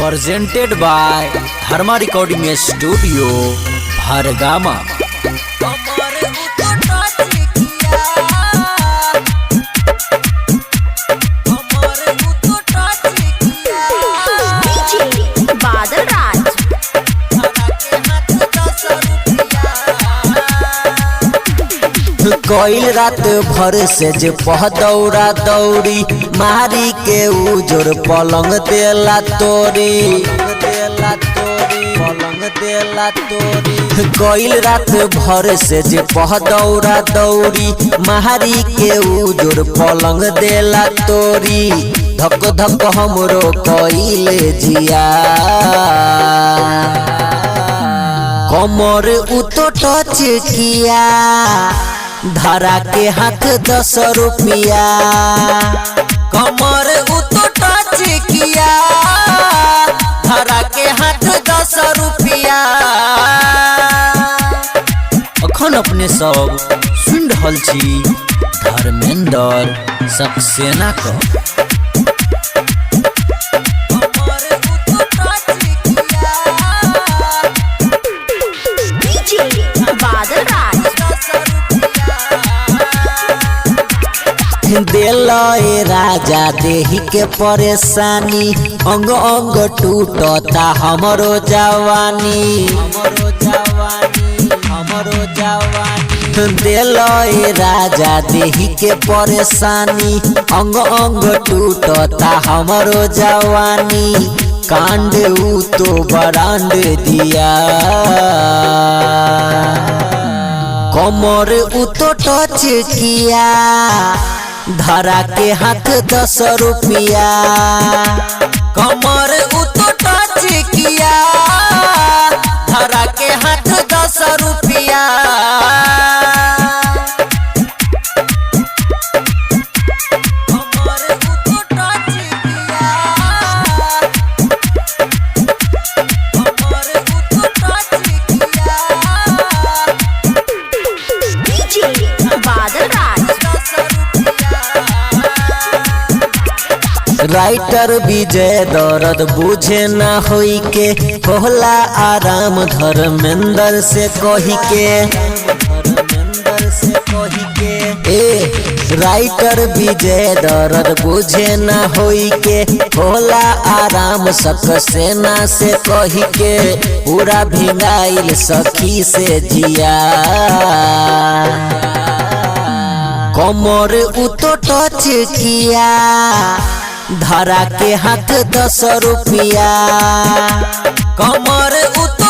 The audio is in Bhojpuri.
presented by Dharma Recording Studio, Bhargama। कोइल रात भर से जे पह दौड़ा दौड़ी मारी के उजोर पलंग देला तोरी कोइल रात भर से जे पह दौड़ा दौड़ी मारी के उजोर पलंग देला तोरी धक धक हमरो कोइले जिया कमर उतो टच किया धरा के हाथ 10 रुपया कमर उतो टच किया धरा के हाथ 10 रुपया। अखन अपने सब सुन रहल छी धर्मेंद्र सक्सेना को। दिलए राजा देही के परेशानी अंग अंग टूटता हमरो जवानी दिलए राजा देही के परेशानी अंग अंग टूटता हमरो जवानी कांड उ तो बरांड दिया कमर उ तो टच किया धरा के हाथ 10 रुपया कमर उतो टच किया धरा के हाथ 10 रुपया। राइटर विजय दर्द बुझे ना होई के होला आराम धर्मेंद्र से कही के राइटर विजय दर्द बुझे ना होई के होला आराम सक्सेना से कही के पूरा भिंगाइल सखी से जिया कमर उतो टच किया धरा के हाथ 10 रुपया कमर उतो